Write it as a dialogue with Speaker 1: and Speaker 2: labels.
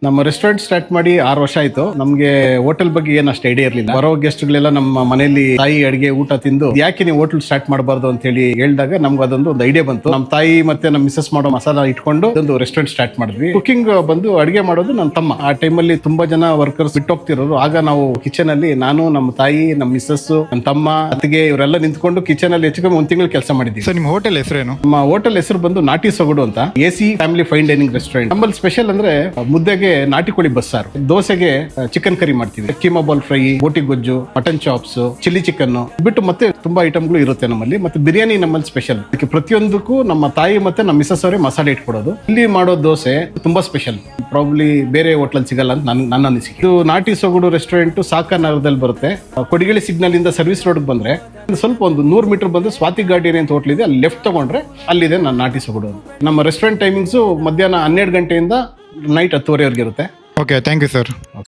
Speaker 1: ನಮ್ಮ restaurant start ಮಾಡಿ 6 ವರ್ಷ ಆಯ್ತು. ನಮ್ಗೆ ಹೋಟೆಲ್ ಬಗ್ಗೆ ಏನ್ ಅಷ್ಟು ಐಡಿಯಾ ಇರಲಿಲ್ಲ. ಬರೋ ಗೆಸ್ಟ್ಗಳೆಲ್ಲ ನಮ್ಮ ಮನೆಯಲ್ಲಿ ತಾಯಿ ಅಡಿಗೆ ಊಟ ತಿಂದು ಯಾಕೆ ನೀವು ಹೋಟೆಲ್ ಸ್ಟಾರ್ಟ್ ಮಾಡಬಾರ್ದು ಅಂತ ಹೇಳಿ ಹೇಳಿದಾಗ ನಮ್ಗೆ ಅದೊಂದು ಐಡಿಯಾ ಬಂತು. ನಮ್ಮ ತಾಯಿ ಮತ್ತೆ ನಮ್ಮ ಮಿಸಸ್ ಮಾಡೋ ಮಸಾಲ ಇಟ್ಕೊಂಡು ಒಂದು ರೆಸ್ಟೋರೆಂಟ್ ಸ್ಟಾರ್ಟ್ ಮಾಡಿದ್ವಿ. ಕುಕಿಂಗ್ ಬಂದು ಅಡಿಗೆ ಮಾಡೋದು ನನ್ನ ತಮ್ಮ. ಆ ಟೈಮಲ್ಲಿ ತುಂಬಾ ಜನ ವರ್ಕರ್ಸ್ ಬಿಟ್ಟು ಹೋಗ್ತಿರೋರು. ಆಗ ನಾವು ಕಿಚನ್ ಅಲ್ಲಿ ನಾನು, ನಮ್ಮ ತಾಯಿ, ನಮ್ಮ ಮಿಸಸ್, ನನ್ನ ತಮ್ಮ, ಅತ್ತಿಗೆ ಇವರೆಲ್ಲ ನಿಂತ್ಕೊಂಡು ಕಿಚನ್ ಅಲ್ಲಿ ಹೆಚ್ಚು ಕಮ್ಮಿ 1 ತಿಂಗಳು ಕೆಲಸ ಮಾಡಿದ್ವಿ.
Speaker 2: ಸರ್, ನಿಮ್ಮ ಹೋಟೆಲ್ ಹೆಸರೇನು?
Speaker 1: ನಮ್ಮ ಹೋಟೆಲ್ ಹೆಸರು ಬಂದು ನಾಟಿ ಸೊಗಡು ಅಂತ, AC family fine dining restaurant. ನಮ್ಮಲ್ಲಿ ಸ್ಪೆಷಲ್ ಅಂದ್ರೆ ಮುದ್ದೆಗೆ ನಾಟಿ ಕೋಳಿ ಬಸ್ಸಾರು, ದೋಸೆಗೆ ಚಿಕನ್ ಕರಿ ಮಾಡ್ತೀವಿ, ಕೀಮಾ ಬಾಲ್ ಫ್ರೈ, ಬೋಟಿ ಗೊಜ್ಜು, ಮಟನ್ ಚಾಪ್ಸ್, ಚಿಲ್ಲಿ ಚಿಕನ್ ಬಿಟ್ಟು ಮತ್ತೆ ತುಂಬಾ ಐಟಮ್ಗಳು ಇರುತ್ತೆ ನಮ್ಮಲ್ಲಿ. ಮತ್ತೆ ಬಿರಿಯಾನಿ ನಮ್ಮಲ್ಲಿ ಸ್ಪೆಷಲ್. ಅದಕ್ಕೆ ಪ್ರತಿಯೊಂದಕ್ಕೂ ನಮ್ಮ ತಾಯಿ ಮತ್ತೆ ನಮ್ಮ ಮಿಸಸ್ ಅವರೇ ಮಸಾಲೆ ಇಟ್ಕೊಡೋದು. ಇಲ್ಲಿ ಮಾಡೋ ದೋಸೆ ತುಂಬಾ ಸ್ಪೆಷಲ್, ಪ್ರಾಬ್ಲಿ ಬೇರೆ ಹೋಟ್ಲಲ್ಲಿ ಸಿಗಲ್ಲ ಅಂತ ನನ್ನ ಅನಿಸಿಕೆ. ಇದು ನಾಟಿ ಸೊಗಡು ರೆಸ್ಟೋರೆಂಟ್ ಸಾಕನಗರದಲ್ಲಿ ಬರುತ್ತೆ. ಕೊಡಿಗೆಳಿ ಸಿಗ್ನಲ್ ಇಂದ ಸರ್ವಿಸ್ ರೋಡ್ ಬಂದ್ರೆ ಸ್ವಲ್ಪ ಒಂದು 100 ಮೀಟರ್ ಬಂದ್ರೆ ಸ್ವಾತಿ ಗಾರ್ಡಿಯನ್ ಅಂತ ಹೋಟ್ಲ್ ಇದೆ, ಅಲ್ಲಿ ಲೆಫ್ಟ್ ತಗೊಂಡ್ರೆ ಅಲ್ಲಿದೆ ನನ್ನ ನಾಟಿ ಸೊಗಡು. ನಮ್ಮ ರೆಸ್ಟೋರೆಂಟ್ ಟೈಮಿಂಗ್ಸು ಮಧ್ಯಾಹ್ನ 12 ಗಂಟೆಯಿಂದ ನೈಟ್ 10:30ವರೆಗೆ ಇರುತ್ತೆ.
Speaker 2: Okay, thank you sir.